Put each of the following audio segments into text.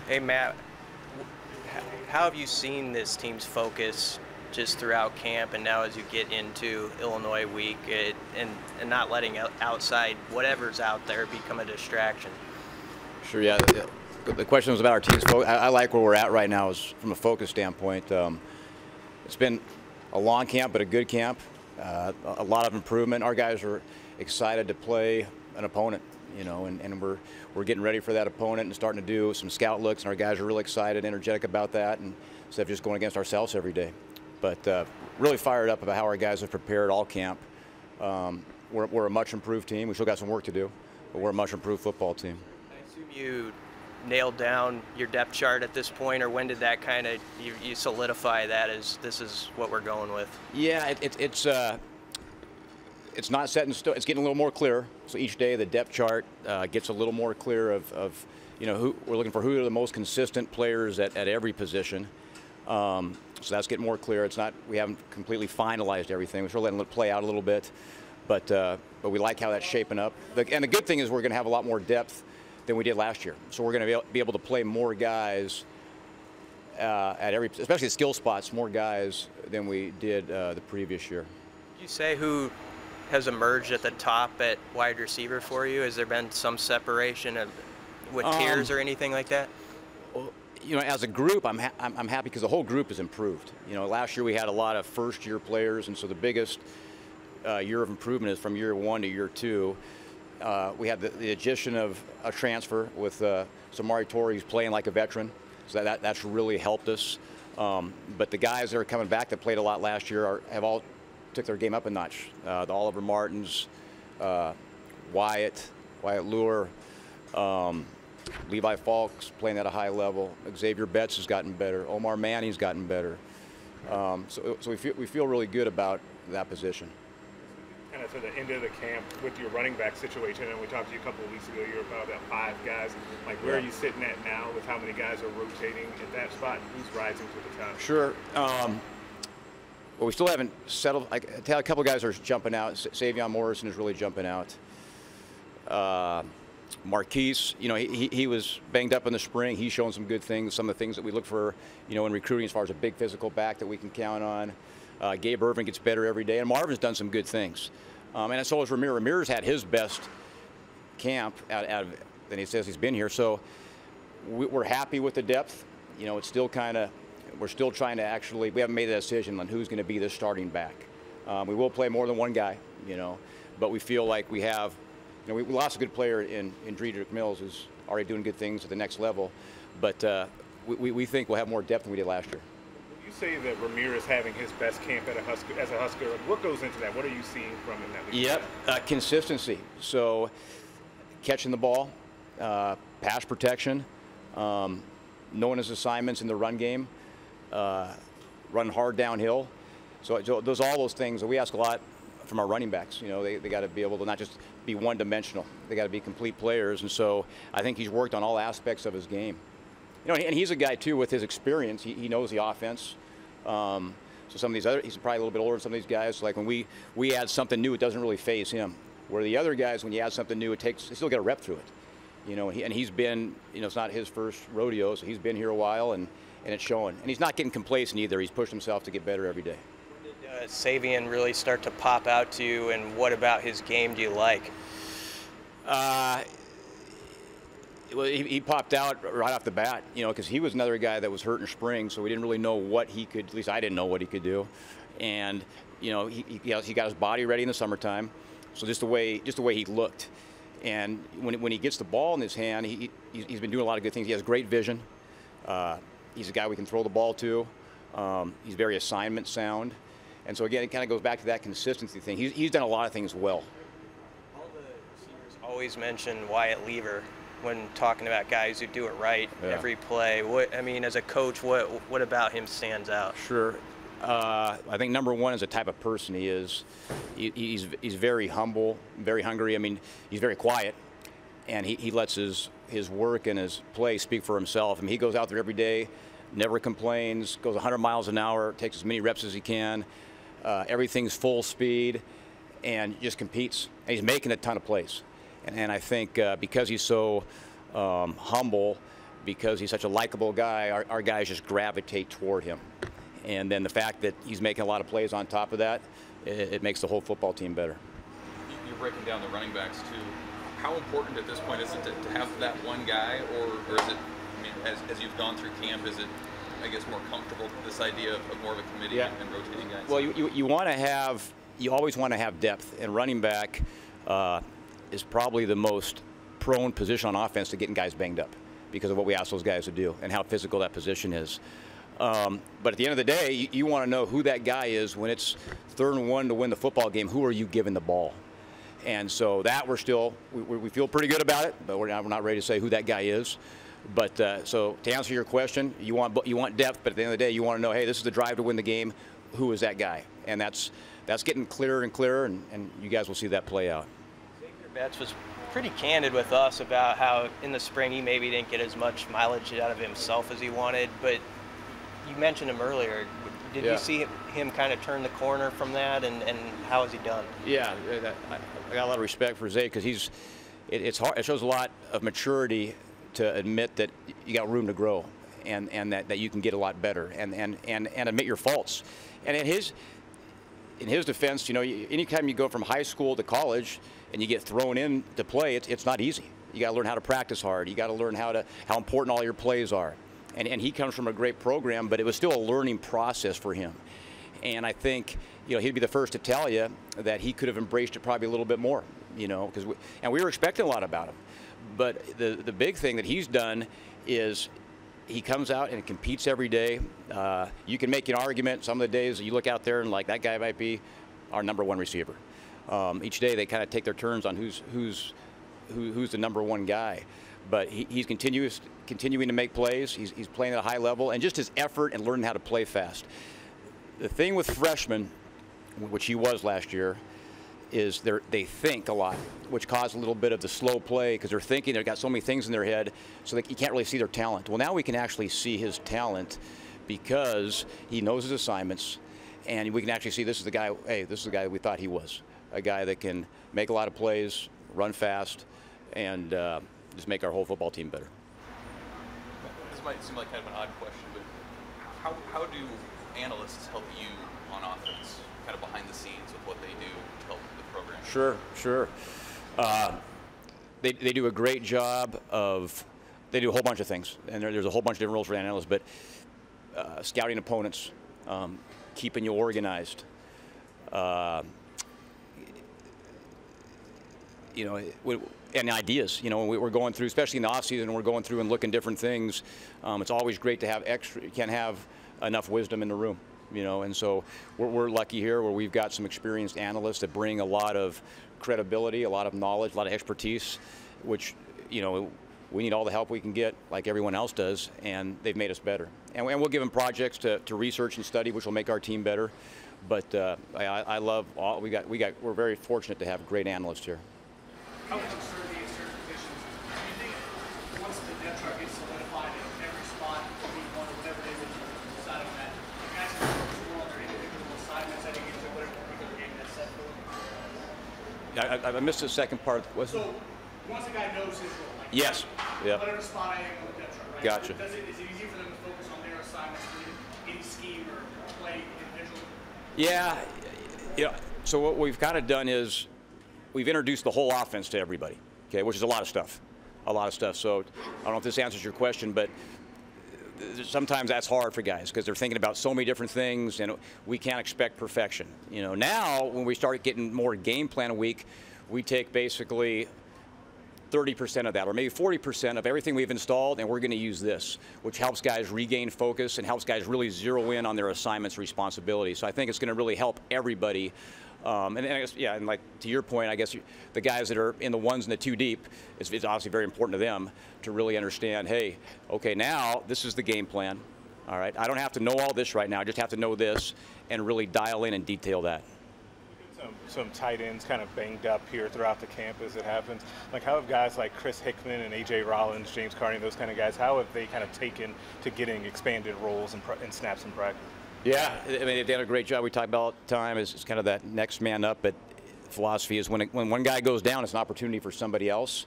Hey, Matt, how have you seen this team's focus just throughout camp and now as you get into Illinois week and not letting outside whatever's out there become a distraction? Sure, yeah. The question was about our team's focus. I like where we're at right now is from a focus standpoint. It's been a long camp, but a good camp. A lot of improvement. Our guys are excited to play an opponent, you know, and we're getting ready for that opponent and starting to do some scout looks, and our guys are really excited, energetic about that, and instead of just going against ourselves every day. But really fired up about how our guys have prepared all camp. We're a much improved team. We still got some work to do, but we're a much improved football team. I assume you nailed down your depth chart at this point, or when did that kind of you solidify that as this is what we're going with? Yeah, it's not set in stone. It's getting a little more clear. So each day the depth chart gets a little more clear of you know, who we're looking for, who are the most consistent players at every position. So that's getting more clear. It's not, we haven't completely finalized everything. We're still letting it play out a little bit, but we like how that's shaping up. And the good thing is we're going to have a lot more depth than we did last year. So we're going to be able to play more guys at every, especially the skill spots, more guys than we did the previous year. Can you say who has emerged at the top at wide receiver for you? Has there been some separation with tiers or anything like that? Well, you know, as a group, I'm happy because the whole group has improved. You know, last year we had a lot of first-year players, and so the biggest year of improvement is from year 1 to year 2. We had the addition of a transfer with Samari Torrey, who's playing like a veteran, so that's really helped us. But the guys that are coming back that played a lot last year have all took their game up a notch. The Oliver Martins, Wyatt Lever, Levi Falks playing at a high level. Xavier Betts has gotten better. Omar Manning's gotten better. So we feel really good about that position. Kind of to the end of the camp with your running back situation, and we talked to you a couple of weeks ago, you're about 5 guys. Like, where are you sitting at now with how many guys are rotating at that spot? Who's rising to the top? Sure. Well, we still haven't settled. I tell a couple of guys are jumping out. Savion Morrison is really jumping out. Marquise, you know, he was banged up in the spring. He's shown some good things, some of the things that we look for, you know, in recruiting as far as a big physical back that we can count on. Gabe Irvin gets better every day, and Marvin's done some good things. And so has Ramir. Ramir's had his best camp out of than he says he's been here. So we're happy with the depth. You know, it's still kind of, we're still trying to actually, we haven't made a decision on who's going to be the starting back. We will play more than one guy, you know, but we feel like we have, you know, we lost a good player in Driedrich Mills, who's already doing good things at the next level, but we think we'll have more depth than we did last year. You say that Ramir is having his best camp as a Husker. What goes into that? What are you seeing from him? Yep, consistency. So catching the ball, pass protection, knowing his assignments in the run game, running hard downhill. So those all those things that we ask a lot from our running backs. You know, they got to be able to not just be one-dimensional. They got to be complete players. And so I think he's worked on all aspects of his game. You know, and he's a guy too with his experience. He knows the offense. So some of these other, he's probably a little bit older than some of these guys. So like when we add something new, it doesn't really phase him. Where the other guys, when you add something new, they still get a rep through it. You know, and he's been, you know, it's not his first rodeo, so he's been here a while, and it's showing. And he's not getting complacent either. He's pushed himself to get better every day. When did Savion really start to pop out to you, and what about his game do you like? Well, he popped out right off the bat, you know, because he was another guy that was hurt in spring, so we didn't really know what he could, at least I didn't know what he could do. And, you know, he got his body ready in the summertime, so just the way he looked. And when he gets the ball in his hand, he's been doing a lot of good things. He has great vision. He's a guy we can throw the ball to. He's very assignment sound. And so, again, it kind of goes back to that consistency thing. He's done a lot of things well. All the receivers always mention Wyatt Lever when talking about guys who do it right every play. I mean, as a coach, what about him stands out? Sure. I think number one is the type of person he is. He's very humble, very hungry. I mean, he's very quiet, and he lets his work and his play speak for himself. I mean, he goes out there every day, never complains, goes 100 miles an hour, takes as many reps as he can. Everything's full speed, and just competes. And he's making a ton of plays. And I think because he's so humble, because he's such a likable guy, our guys just gravitate toward him. And then the fact that he's making a lot of plays on top of that, it makes the whole football team better. You're breaking down the running backs too. How important at this point is it to have that one guy, or is it, I mean, as you've gone through camp, is it, I guess, more comfortable, this idea of more of a committee and rotating guys? Well, you want to have, you always want to have depth, and running back is probably the most prone position on offense to getting guys banged up because of what we ask those guys to do and how physical that position is. But at the end of the day, you want to know who that guy is when it's 3rd and 1 to win the football game. Who are you giving the ball? And so that we feel pretty good about it, but we're not ready to say who that guy is. But so to answer your question, you want depth, but at the end of the day, you want to know, hey, this is the drive to win the game. Who is that guy? And that's getting clearer and clearer, and you guys will see that play out. Xavier Betts was pretty candid with us about how in the spring he maybe didn't get as much mileage out of himself as he wanted, but you mentioned him earlier. Did you see him kind of turn the corner from that, and how has he done? Yeah, I got a lot of respect for Zay because it's hard. It shows a lot of maturity to admit that you got room to grow, and that you can get a lot better, and admit your faults. And in his defense, you know, anytime you go from high school to college and you get thrown in to play, it's not easy. You got to learn how to practice hard. You got to learn how important all your plays are. And he comes from a great program, but it was still a learning process for him. And I think, you know, he'd be the first to tell you that he could have embraced it probably a little bit more, you know, because we were expecting a lot about him. But the big thing that he's done is he comes out and competes every day. You can make an argument some of the days that you look out there and like that guy might be our #1 receiver. Each day they kind of take their turns on who's the #1 guy. But he's continuing to make plays. He's playing at a high level, and just his effort and learning how to play fast. The thing with freshmen, which he was last year, is they think a lot, which caused a little bit of the slow play because they're thinking, they've got so many things in their head, so you can't really see their talent. Well, now we can actually see his talent because he knows his assignments, and we can actually see this is the guy. Hey, this is the guy we thought he was, a guy that can make a lot of plays, run fast, and just make our whole football team better. This might seem like kind of an odd question, but how do analysts help you on offense, kind of behind the scenes with what they do to help the program? Sure. They do a great job of, they do a whole bunch of things, and there's a whole bunch of different roles for analysts, but scouting opponents, keeping you organized, you know, and ideas. You know, when we're going through, especially in the off season, we're going through and looking different things. It's always great to have extra. You can't have enough wisdom in the room, you know. And so we're lucky here where we've got some experienced analysts that bring a lot of credibility, a lot of knowledge, a lot of expertise, which, you know, we need all the help we can get, like everyone else does, and they've made us better. And we'll give them projects to research and study, which will make our team better. But I love all we're very fortunate to have great analysts here. How uncertainty in certain positions? Do you think once the depth chart gets solidified in every spot, week 1 or whatever it is that you decide on that, guys can focus more on their individual assignments heading into whatever particular game that's set for them? I missed the second part. So once a guy knows his role, like yes, yeah, whatever spot I am on the depth chart, right? Gotcha. Is it easy for them to focus on their assignments in any scheme or play individually? Yeah, you know, so what we've kind of done is we've introduced the whole offense to everybody, okay, which is a lot of stuff. So I don't know if this answers your question, but sometimes that's hard for guys because they're thinking about so many different things, and we can't expect perfection. You know, now when we start getting more game plan a week, we take basically 30% of that, or maybe 40% of everything we've installed, and we're going to use this, which helps guys regain focus and helps guys really zero in on their assignments, responsibilities. So I think it's going to really help everybody. And I guess, yeah, and like to your point, I guess the guys that are in the ones and the 2 deep, it's obviously very important to them to really understand, hey, okay, now this is the game plan. All right, I don't have to know all this right now. I just have to know this and really dial in and detail that. Some tight ends kind of banged up here throughout the camp as it happens. Like, how have guys like Chris Hickman and A.J. Rollins, James Carney, those kind of guys, how have they kind of taken to getting expanded roles and snaps in practice? Yeah, I mean, they've done a great job. We talk about all the time is kind of that next man up, but philosophy is when one guy goes down, it's an opportunity for somebody else.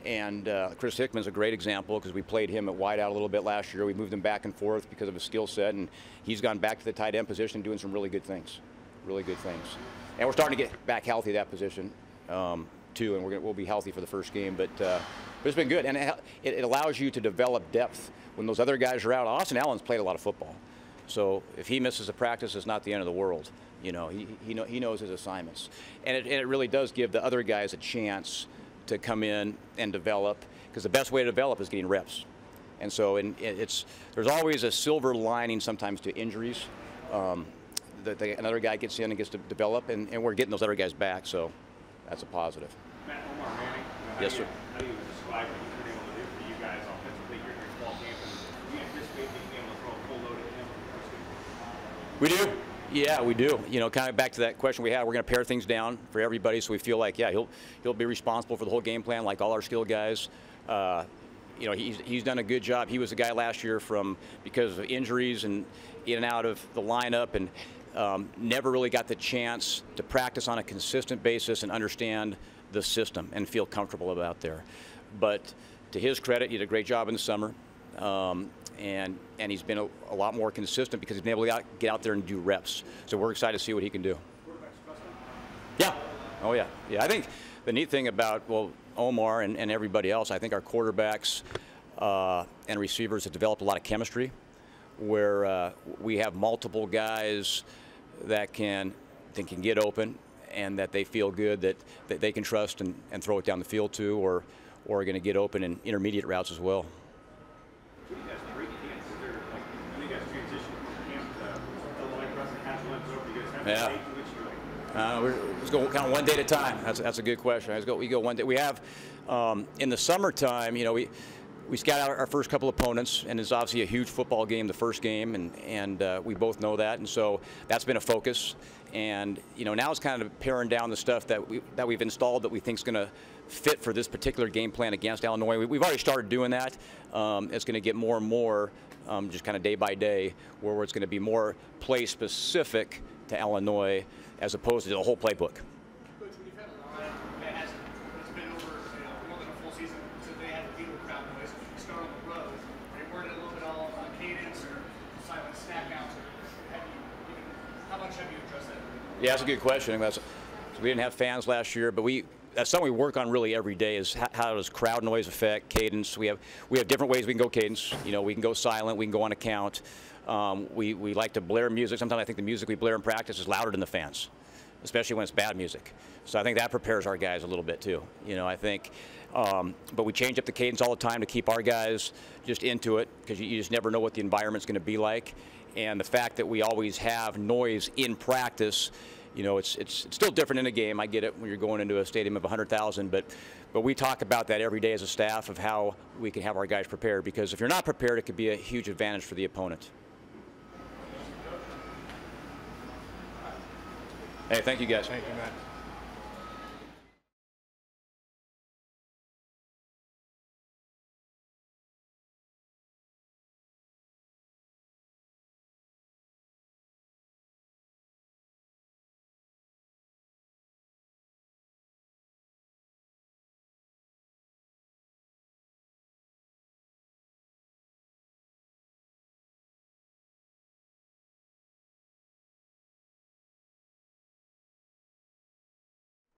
And Chris Hickman's a great example because we played him at wideout a little bit last year. We moved him back and forth because of his skill set, and he's gone back to the tight end position and doing some really good things. Really good things. And we're starting to get back healthy at that position, too, and we'll be healthy for the first game. But it's been good, and it allows you to develop depth when those other guys are out. Austin Allen's played a lot of football, so if he misses a practice, it's not the end of the world. You know, he knows his assignments, and it really does give the other guys a chance to come in and develop, because the best way to develop is getting reps. And so there's always a silver lining sometimes to injuries. Another guy gets in and gets to develop, and we're getting those other guys back, so that's a positive. Matt, Omar Manning, yes, sir. How do you describe what he's been able to do for you guys offensively here during fall camp? And do you anticipate being able to throw a full load at him? We do. Yeah, we do. You know, kind of back to that question we had, we're going to pare things down for everybody, so we feel like, yeah, he'll be responsible for the whole game plan, like all our skill guys. You know, he's done a good job. He was the guy last year because of injuries and in and out of the lineup, and never really got the chance to practice on a consistent basis and understand the system and feel comfortable about there. But to his credit, he did a great job in the summer. And he's been a lot more consistent because he's been able to get out there and do reps. So we're excited to see what he can do. Yeah. Oh, yeah. Yeah, I think the neat thing about, well, Omar and everybody else, I think our quarterbacks and receivers have developed a lot of chemistry where we have multiple guys that can get open and that they feel good that they can trust and throw it down the field to, or are going to get open in intermediate routes as well. Yeah. Let's go kind of one day at a time. That's a good question. We go one day. We have in the summertime, you know, we scout out our first couple opponents, and it's obviously a huge football game, the first game, and we both know that, and so that's been a focus. And you know, now it's kind of paring down the stuff that we've installed that we think is going to fit for this particular game plan against Illinois. We've already started doing that. It's going to get more and more, just kind of day by day, where it's going to be more play specific to Illinois as opposed to the whole playbook. Coach, when you've had a line that it's been over more than a full season since they had to deal with crowd noise, you start on the road, are you worried a little bit all on cadence or silent snap counts? How much have you addressed that? Yeah, that's a good question. So we didn't have fans last year, but that's something we work on really every day is how does crowd noise affect cadence. We have different ways we can go cadence. You know, we can go silent, we can go on a count. We like to blare music. Sometimes I think the music we blare in practice is louder than the fans, especially when it's bad music. So I think that prepares our guys a little bit too. You know, I think, but we change up the cadence all the time to keep our guys just into it, because you just never know what the environment's going to be like. And the fact that we always have noise in practice, you know, it's still different in a game. I get it when you're going into a stadium of 100,000, but we talk about that every day as a staff of how we can have our guys prepared, because if you're not prepared, it could be a huge advantage for the opponent. Hey, thank you guys. Thank you, Matt.